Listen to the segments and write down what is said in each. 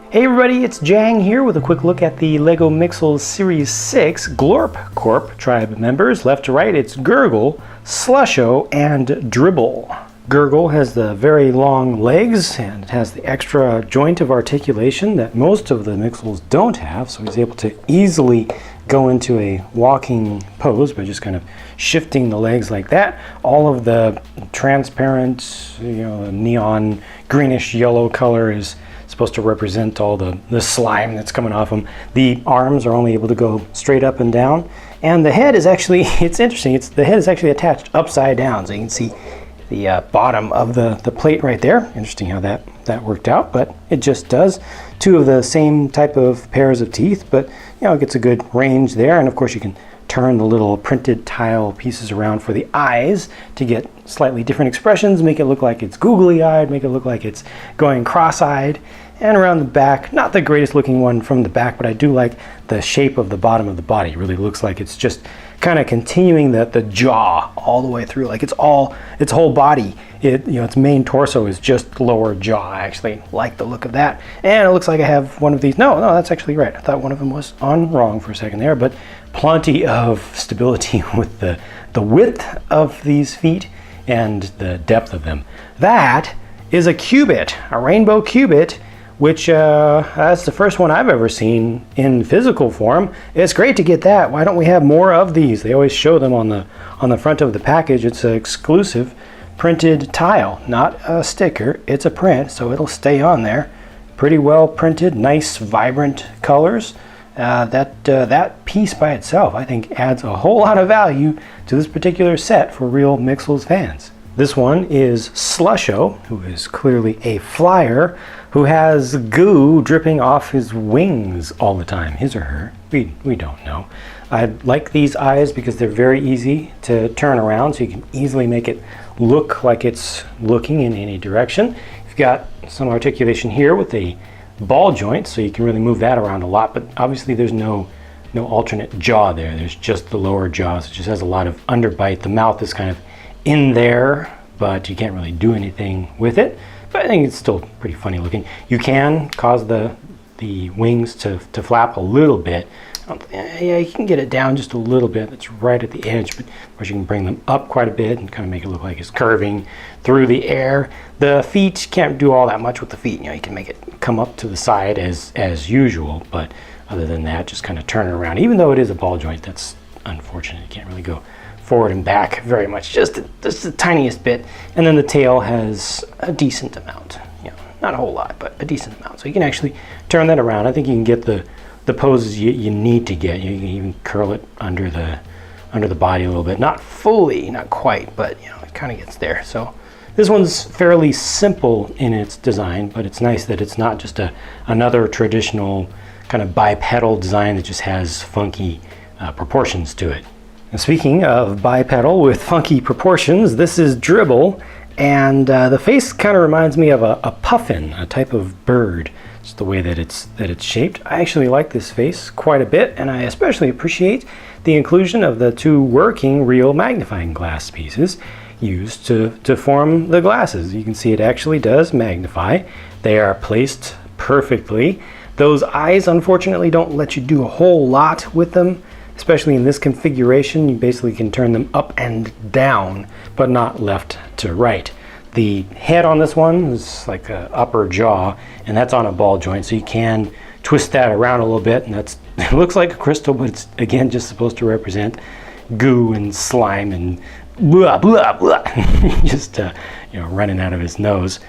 Hey everybody, it's Jang here with a quick look at the LEGO Mixels Series 6 Glorp Corp tribe members. Left to right, it's Gurgle, Slusho, and Dribble. Gurgle has the very long legs and it has the extra joint of articulation that most of the Mixels don't have, so he's able to easily go into a walking pose by just kind of shifting the legs like that. All of the transparent, neon greenish yellow color is supposed to represent all the slime that's coming off them. The arms are only able to go straight up and down, and the head is actually, it's interesting, the head is actually attached upside down, so you can see the bottom of the plate right there. Interesting how that worked out, but it just does. Two of the same type of pairs of teeth, but it gets a good range there, and of course you can turn the little printed tile pieces around for the eyes to get slightly different expressions, make it look like it's googly-eyed, make it look like it's going cross-eyed. And around the back, not the greatest looking one from the back, but I do like the shape of the bottom of the body. It really looks like it's just kind of continuing the jaw all the way through, like its whole body. Its main torso is just lower jaw. I actually like the look of that. And it looks like I have one of these. No, that's actually right. I thought one of them was on wrong for a second there, but plenty of stability with the width of these feet and the depth of them. That is a cubit, a rainbow cubit, which that's the first one I've ever seen in physical form. It's great to get that. Why don't we have more of these? They always show them on the front of the package. It's an exclusive printed tile, not a sticker. It's a print, so it'll stay on there. Pretty well printed, nice vibrant colors. That piece by itself, I think, adds a whole lot of value to this particular set for real Mixels fans. This one is Slusho, who is clearly a flyer, who has goo dripping off his wings all the time. His or her, we don't know. I like these eyes because they're very easy to turn around, so you can easily make it look like it's looking in any direction. You've got some articulation here with a ball joint, so you can really move that around a lot, but obviously there's no alternate jaw there. There's just the lower jaw, so it just has a lot of underbite. The mouth is kind of in there, but you can't really do anything with it. But I think it's still pretty funny looking. You can cause the wings to flap a little bit. Yeah, you can get it down just a little bit. It's right at the edge, but of course you can bring them up quite a bit and kind of make it look like it's curving through the air. The feet, can't do all that much with the feet. You can make it come up to the side as usual, but other than that, just kind of turn it around. Even though it is a ball joint, that's unfortunate. You can't really go forward and back very much, just the tiniest bit. And then the tail has a decent amount, not a whole lot, but a decent amount. So you can actually turn that around. I think you can get the poses you need to get. You can even curl it under the body a little bit. Not fully, not quite, but it kind of gets there. So this one's fairly simple in its design, but it's nice that it's not just another traditional kind of bipedal design that just has funky proportions to it. And speaking of bipedal with funky proportions, this is Dribble, and the face kind of reminds me of a puffin, a type of bird. It's the way that it's shaped. I actually like this face quite a bit, and I especially appreciate the inclusion of the two working real magnifying glass pieces used to form the glasses. You can see it actually does magnify. They are placed perfectly. Those eyes, unfortunately, don't let you do a whole lot with them. Especially in this configuration, you basically can turn them up and down, but not left to right. The head on this one is like an upper jaw, and that's on a ball joint, so you can twist that around a little bit, and it looks like a crystal, but it's again just supposed to represent goo and slime and blah blah blah, just running out of his nose.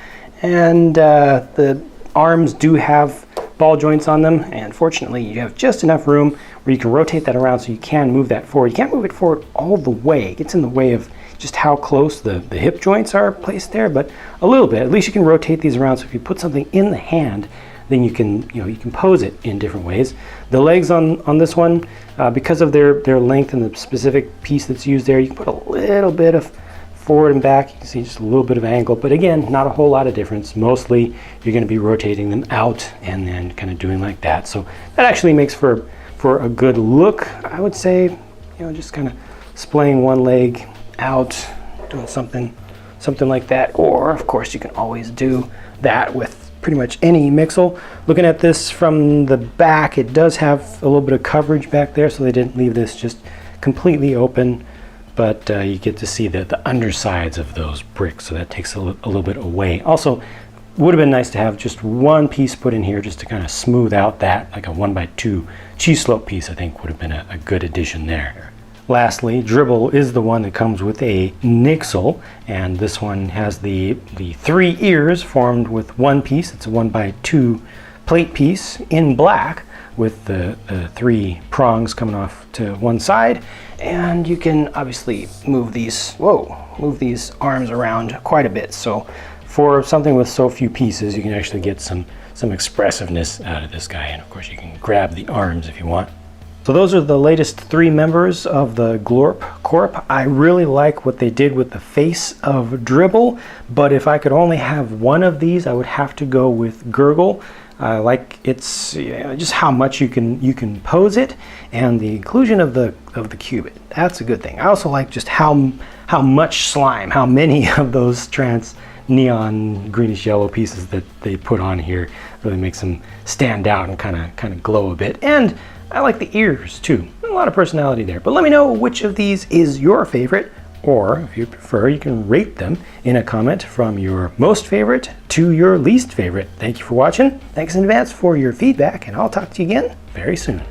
And the arms do have ball joints on them, and fortunately you have just enough room where you can rotate that around so you can move that forward. You can't move it forward all the way. It gets in the way of just how close the hip joints are placed there, but a little bit. At least you can rotate these around, so if you put something in the hand, then you can pose it in different ways. The legs on this one, because of their length and the specific piece that's used there, you can put a little bit of forward and back. You can see just a little bit of angle, but again, not a whole lot of difference. Mostly you're going to be rotating them out and then kind of doing like that. So that actually makes for a good look, I would say. Just kind of splaying one leg out, doing something like that. Or of course you can always do that with pretty much any Mixel. Looking at this from the back, it does have a little bit of coverage back there, so they didn't leave this just completely open, but you get to see the undersides of those bricks, so that takes a little bit away. Also, would have been nice to have just one piece put in here just to kind of smooth out that, like a 1x2 cheese slope piece, I think would have been a good addition there. Lastly, Dribble is the one that comes with a Nixel, and this one has the 3 ears formed with one piece. It's a 1x2 plate piece in black with the 3 prongs coming off to one side, and you can obviously move these arms around quite a bit. So for something with so few pieces, you can actually get some expressiveness out of this guy, and of course you can grab the arms if you want. So those are the latest 3 members of the Glorp Corp. I really like what they did with the face of Dribble, but if I could only have one of these, I would have to go with Gurgle. I like it's just how much you can pose it, and the inclusion of the cubit. That's a good thing. I also like just how much slime, how many of those neon greenish yellow pieces that they put on here. Really makes them stand out and kind of glow a bit. And I like the ears too. A lot of personality there. But let me know which of these is your favorite, or if you prefer, you can rate them in a comment from your most favorite to your least favorite. Thank you for watching. Thanks in advance for your feedback, and I'll talk to you again very soon.